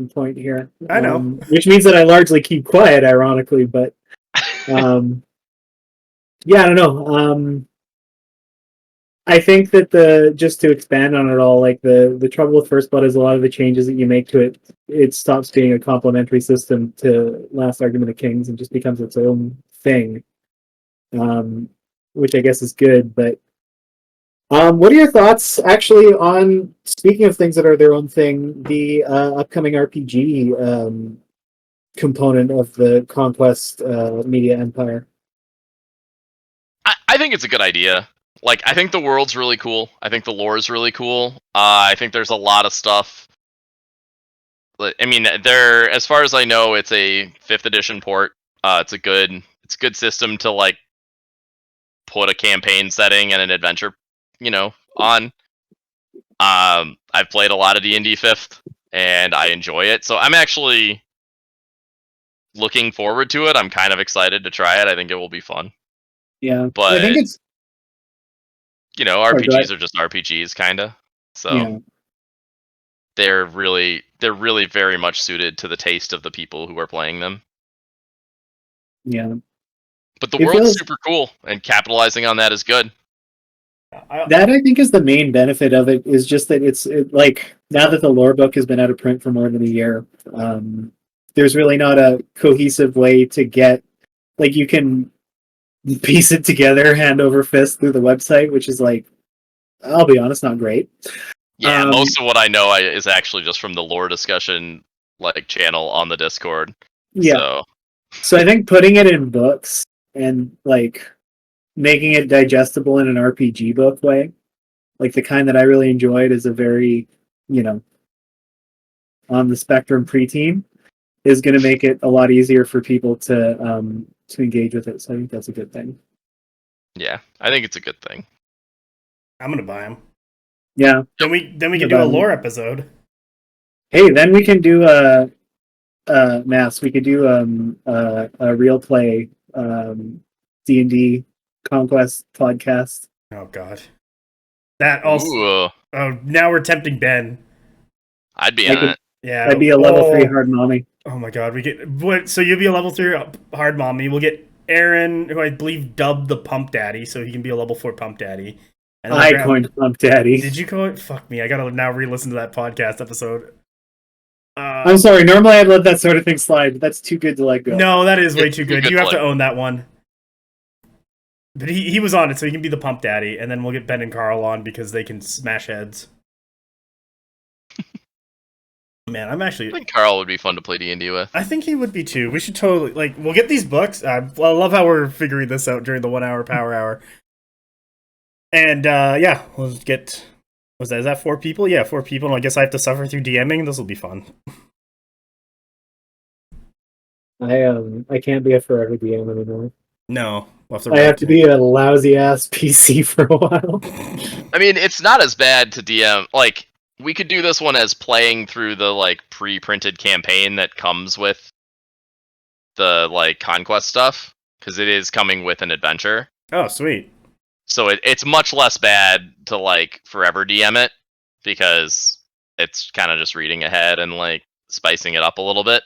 point here. I know. Which means that I largely keep quiet, ironically. But yeah, I don't know. I think that just to expand on it all, like the trouble with First Blood is a lot of the changes that you make to it stops being a complementary system to Last Argument of Kings and just becomes its own thing. Which I guess is good, but what are your thoughts actually on, speaking of things that are their own thing, the upcoming RPG component of the Conquest media empire? I think it's a good idea. Like, I think the world's really cool. I think the lore is really cool. I think there's a lot of stuff. I mean, as far as I know, it's a 5th edition port. It's a good system to put a campaign setting and an adventure, on. I've played a lot of D&D 5th, and I enjoy it. So I'm actually looking forward to it. I'm kind of excited to try it. I think it will be fun. Yeah, but I think it's RPGs are just RPGs, kind of. So yeah. they're really very much suited to the taste of the people who are playing them. Yeah. But the world's super cool, and capitalizing on that is good. That, I think, is the main benefit of it, is just that it's now that the lore book has been out of print for more than a year, there's really not a cohesive way to get, you can piece it together hand over fist through the website, which is, I'll be honest, not great. Yeah, most of what I know is actually just from the lore discussion channel on the Discord. Yeah. So I think putting it in books and making it digestible in an RPG book way, like the kind that I really enjoyed, is a very, on the spectrum preteen, is going to make it a lot easier for people to engage with it. So I think that's a good thing. Yeah, I think it's a good thing. I'm gonna buy them. Yeah. Then we can do a lore episode. Hey, then we can do Mass. We could do a real play D&D Conquest podcast. Oh God, that also. Ooh. Oh, now we're tempting Ben. I'd be in it. Yeah, I'd be a level 3 hard mommy. Oh my God, we get what? So you'll be a level 3 hard mommy. We'll get Aaron, who I believe dubbed the Pump Daddy, so he can be a level 4 Pump Daddy. And I coined Pump Daddy. Did you coin? Fuck me, I gotta now re-listen to that podcast episode. I'm sorry. Normally, I'd let that sort of thing slide. That's too good to let go. No, that is way too good. You have to own that one. But he was on it, so he can be the Pump Daddy, and then we'll get Ben and Carl on because they can smash heads. Man, I think Carl would be fun to play D&D with. I think he would be too. We should totally we'll get these books. I love how we're figuring this out during the 1 hour power hour. And yeah, we'll get. Is that 4 people? Yeah, 4 people. And I guess I have to suffer through DMing. This will be fun. I can't be a forever DM anymore. No, I have to be a lousy ass PC for a while. I mean, it's not as bad to DM. Like, we could do this one as playing through the pre-printed campaign that comes with the conquest stuff, because it is coming with an adventure. Oh, sweet. So it's much less bad to forever DM it, because it's kind of just reading ahead and spicing it up a little bit.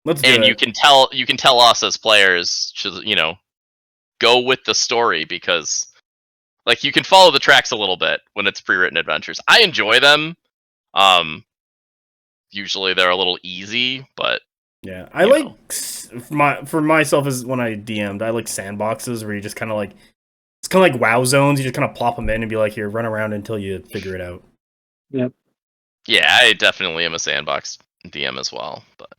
You can tell us as players to go with the story, because you can follow the tracks a little bit when it's pre-written adventures. I enjoy them. Usually they're a little easy, but yeah, I for myself is when I DM'd, I like sandboxes where you just kind of it's kind of like WoW zones. You just kind of plop them in and be like, here, run around until you figure it out. Yep. Yeah, I definitely am a sandbox DM as well. But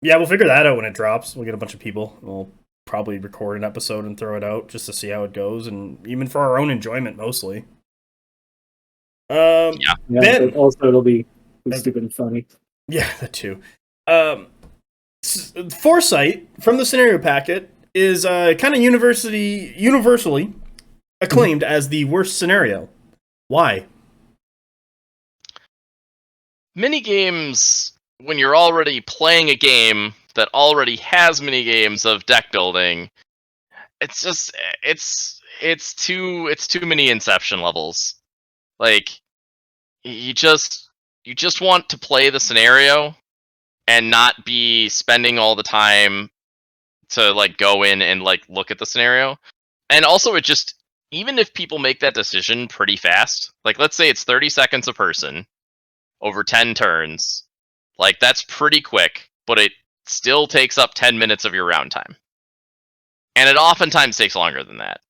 yeah, we'll figure that out when it drops. We'll get a bunch of people. We'll probably record an episode and throw it out just to see how it goes, and even for our own enjoyment mostly. Yeah, but also it'll be stupid and funny. Yeah, that too. Foresight from the scenario packet is kind of universally acclaimed as the worst scenario. Why? Minigames, when you're already playing a game that already has minigames of deck building, it's just it's too many Inception levels. You just want to play the scenario and not be spending all the time to go in and look at the scenario. And also, it just, even if people make that decision pretty fast, let's say it's 30 seconds a person over 10 turns, that's pretty quick, but it still takes up 10 minutes of your round time. And it oftentimes takes longer than that.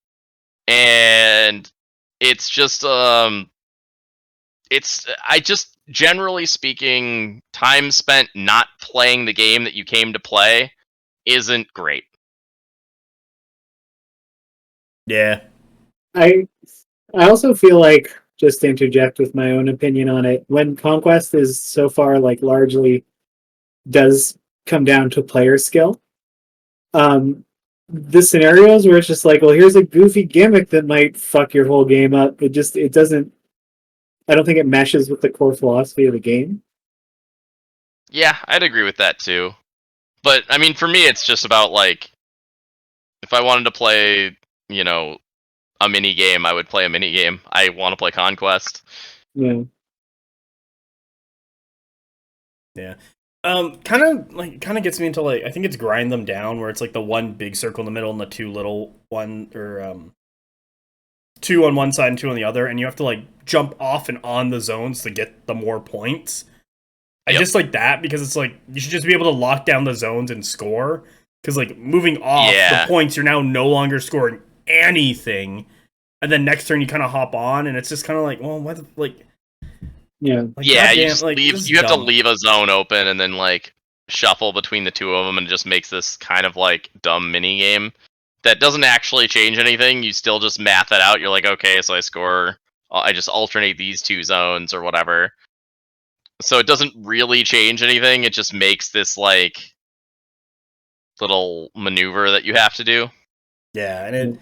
And it's just generally speaking, time spent not playing the game that you came to play isn't great. Yeah. I also feel like, just to interject with my own opinion on it, when Conquest is so far largely does come down to player skill, the scenarios where it's just well, here's a goofy gimmick that might fuck your whole game up, it doesn't, I don't think it meshes with the core philosophy of the game. Yeah, I'd agree with that too. But I mean, for me, it's just about if I wanted to play, a mini game, I would play a mini game. I want to play Conquest. Yeah. Yeah. Kind of gets me into I think it's grind them down, where it's the one big circle in the middle and the two little one, or two on one side and two on the other, and you have to jump off and on the zones to get the more points. I just like that, because it's you should just be able to lock down the zones and score, because moving off the points, you're now no longer scoring anything, and then next turn you kind of hop on, and it's just kind of well, what yeah, you have to leave a zone open, and then shuffle between the two of them, and it just makes this kind of like dumb mini game that doesn't actually change anything. You still just math it out. You're like, okay, so I just alternate these two zones or whatever. So it doesn't really change anything. It just makes this like little maneuver that you have to do. Yeah, and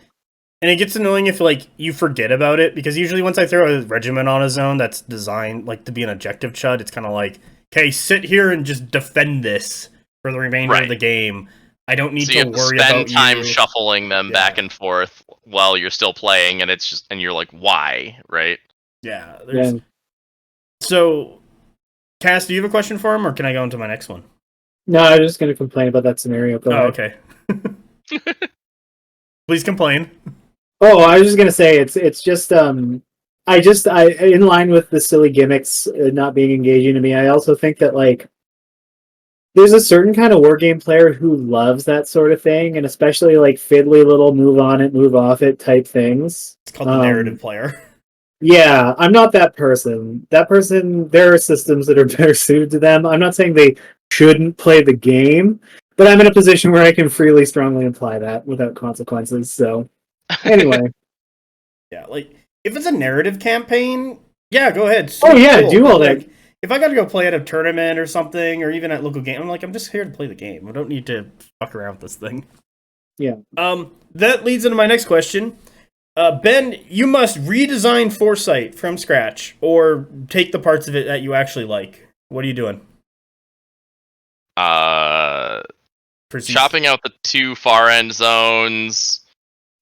it gets annoying if like you forget about it, because usually once I throw a regiment on a zone that's designed like to be an objective chud, it's kind of like, okay, sit here and just defend this for the remainder of the game. I don't need to worry about time shuffling them back and forth while you're still playing, and it's just, and you're like, why, right? Yeah. So, Cass, do you have a question for him, or can I go into my next one? No, I was just going to complain about that scenario. Okay. Please complain. Oh, I was just going to say it's just I in line with the silly gimmicks not being engaging to me. I also think that like there's a certain kind of wargame player who loves that sort of thing, and especially like fiddly little move on it, move off it type things. It's called the narrative player. Yeah, I'm not that person. That person, there are systems that are better suited to them. I'm not saying they shouldn't play the game, but I'm in a position where I can freely, strongly imply that without consequences. So, anyway. Yeah, like, if it's a narrative campaign, yeah, go ahead. Oh, yeah, cool. Do all that. Like, if I got to go play at a tournament or something, or even at local game, I'm like, I'm just here to play the game. I don't need to fuck around with this thing. Yeah. That leads into my next question. Ben, you must redesign Foresight from scratch, or take the parts of it that you actually like. What are you doing? Chopping out the two far end zones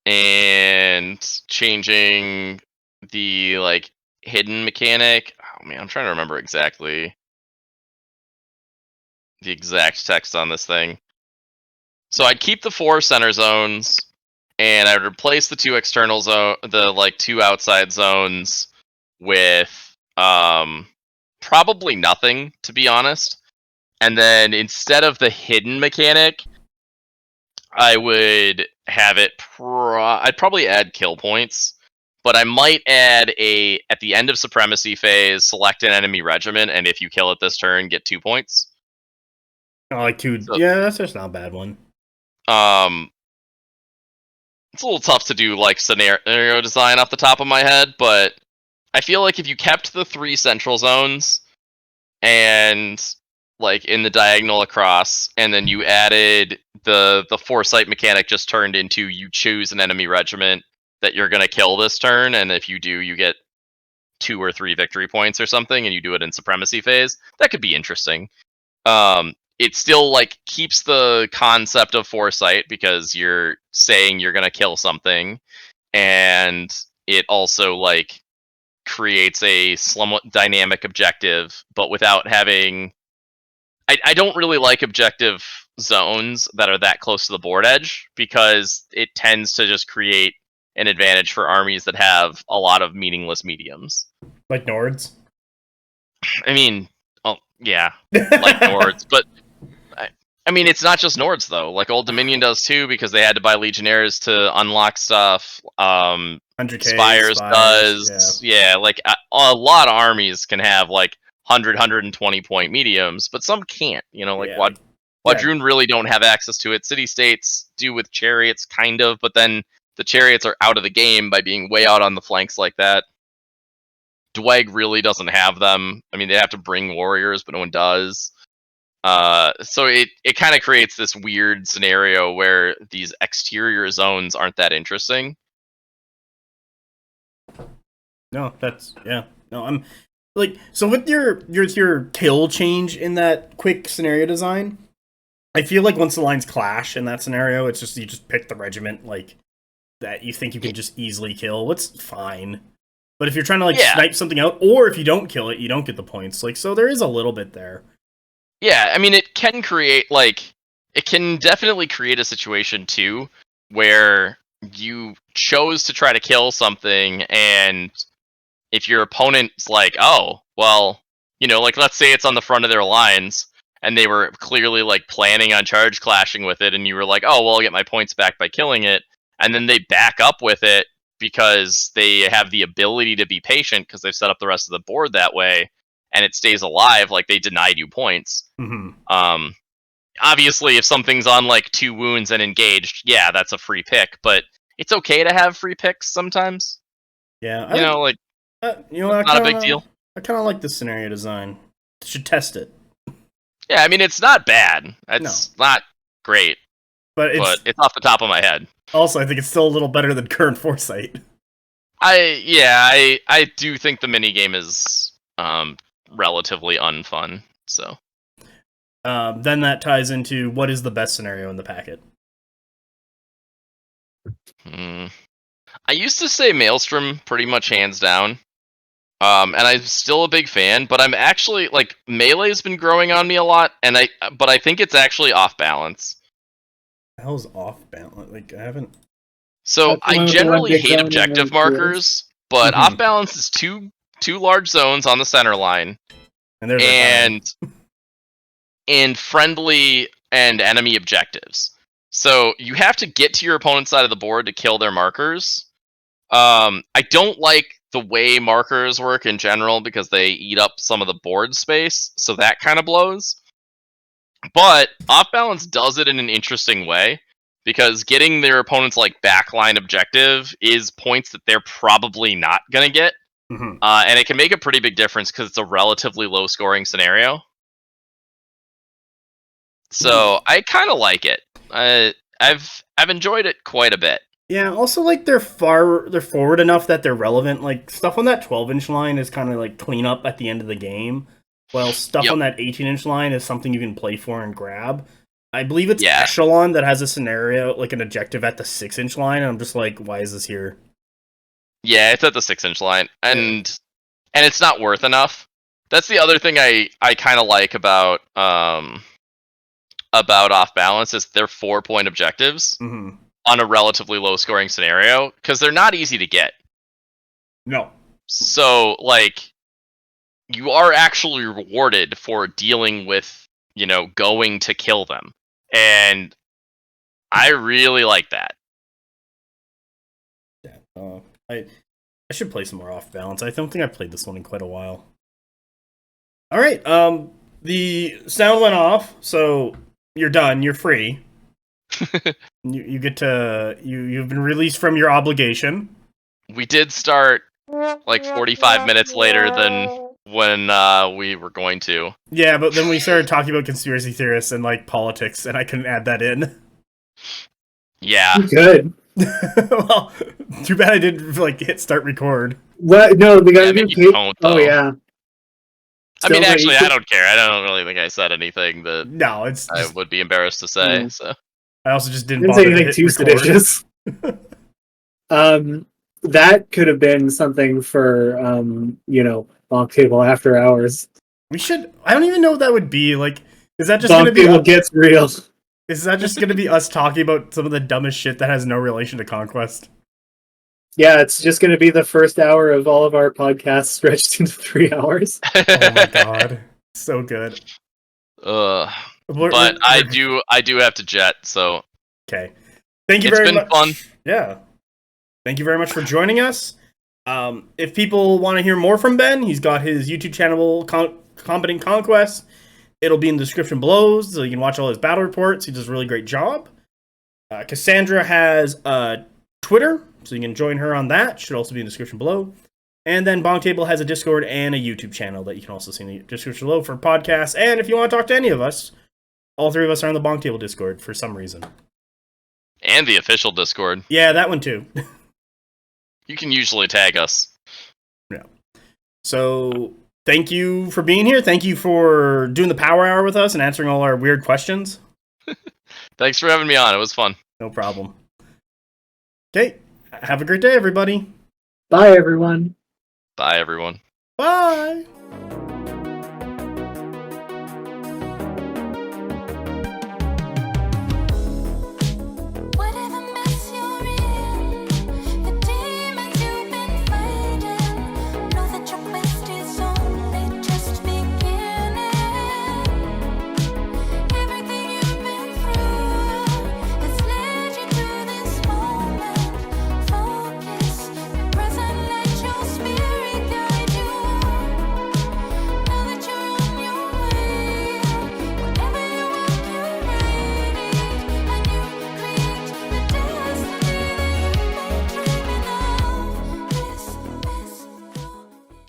and changing the like hidden mechanic. Oh man, I'm trying to remember exactly the exact text on this thing. So I'd keep the 4 center zones, and I would replace the 2 external the like 2 outside zones with probably nothing, to be honest. And then instead of the hidden mechanic, I would have it I'd probably add kill points, but I might add at the end of supremacy phase, select an enemy regiment, and if you kill it this turn, get 2 points. I like 2. So, yeah, that's just not a bad one. It's a little tough to do like scenario design off the top of my head, but I feel like if you kept the 3 central zones and like in the diagonal across, and then you added the foresight mechanic just turned into you choose an enemy regiment that you're gonna kill this turn, and if you do, you get 2 or 3 victory points or something, and you do it in supremacy phase, that could be interesting. It still like keeps the concept of foresight because you're saying you're gonna kill something, and it also like creates a somewhat dynamic objective, but without having. I don't really like objective zones that are that close to the board edge, because it tends to just create an advantage for armies that have a lot of meaningless mediums. Like Nords? I mean, oh, yeah, like Nords, but I mean, it's not just Nords, though. Like, Old Dominion does, too, because they had to buy Legionnaires to unlock stuff. 100K, Spires does. Yeah, like, a lot of armies can have, like, 100, 120 point mediums, but some can't. You know, like, Wadroon really don't have access to it. City-states do with Chariots, kind of, but then the Chariots are out of the game by being way out on the flanks like that. Dweg really doesn't have them. I mean, they have to bring warriors, but no one does. So it kind of creates this weird scenario where these exterior zones aren't that interesting. No, I'm like, so with your kill change in that quick scenario design, I feel like once the lines clash in that scenario, it's just you just pick the regiment like that you think you can just easily kill. It's fine. But if you're trying to like snipe something out, or if you don't kill it, you don't get the points. Like, so there is a little bit there. Yeah, I mean, it can create, like, it can definitely create a situation, too, where you chose to try to kill something, and if your opponent's like, oh, well, you know, like, let's say it's on the front of their lines, and they were clearly, like, planning on charge clashing with it, and you were like, oh, well, I'll get my points back by killing it, and then they back up with it because they have the ability to be patient because they've set up the rest of the board that way, and it stays alive, like they denied you points. Mm-hmm. obviously, if something's on like 2 wounds and engaged, yeah, that's a free pick. But it's okay to have free picks sometimes. Yeah, Not a big deal. I kind of like this scenario design. Should test it. Yeah, I mean, it's not bad. It's not great, but it's off the top of my head. Also, I think it's still a little better than current Foresight. I do think the minigame is relatively unfun. So then that ties into what is the best scenario in the packet. I used to say Maelstrom pretty much hands down. And I'm still a big fan, but I'm actually like Melee's been growing on me a lot, but I think it's actually off balance. The hell's off balance? Like I haven't. So I generally hate objective markers, but off balance is two large zones on the center line, and friendly and enemy objectives. So you have to get to your opponent's side of the board to kill their markers. I don't like the way markers work in general because they eat up some of the board space, so that kind of blows. But off balance does it in an interesting way because getting their opponent's like backline objective is points that they're probably not gonna get, and it can make a pretty big difference because it's a relatively low scoring scenario. So I kind of like it. I've enjoyed it quite a bit. Yeah, also like they're forward enough that they're relevant. Like stuff on that 12-inch line is kind of like cleanup at the end of the game, while stuff on that 18-inch line is something you can play for and grab. I believe it's Echelon that has a scenario like an objective at the 6-inch line, and I'm just like, why is this here? Yeah, it's at the 6-inch line, and it's not worth enough. That's the other thing I kind of like about off balance is they're 4-point objectives. On a relatively low-scoring scenario, because they're not easy to get. No. So, like, you are actually rewarded for dealing with, going to kill them. And I really like that. Yeah, I should play some more off balance. I don't think I've played this one in quite a while. Alright, the sound went off, so you're done, you're free. You get to you've been released from your obligation. We did start like 45 minutes later than when we were going to. Yeah, but then we started talking about conspiracy theorists and like politics, and I couldn't add that in. Yeah, good. Well, too bad I didn't like hit start record. What? No, we gotta do. Oh yeah. I mean, actually, I don't care. I don't really think I said anything that I would be embarrassed to say. So. I also just didn't bother say anything too seditious. That could have been something for BonkTable after hours. We should. I don't even know what that would be. Like, is that just going to be gets real? Is that just going to be us talking about some of the dumbest shit that has no relation to Conquest? Yeah, it's just going to be the first hour of all of our podcasts stretched into 3 hours. Oh my god, so good. But I do have to jet, so okay. Thank you very much. It's been fun. Yeah. Thank you very much for joining us. If people want to hear more from Ben, he's got his YouTube channel, Competent Conquest. It'll be in the description below, so you can watch all his battle reports. He does a really great job. Cassandra has Twitter, so you can join her on that. Should also be in the description below. And then BonkTable has a Discord and a YouTube channel that you can also see in the description below for podcasts. And if you want to talk to any of us, all three of us are on the BonkTable Discord for some reason. And the official Discord. Yeah, that one too. You can usually tag us. Yeah. So, thank you for being here. Thank you for doing the Power Hour with us and answering all our weird questions. Thanks for having me on. It was fun. No problem. Okay. Have a great day, everybody. Bye, everyone. Bye, everyone. Bye.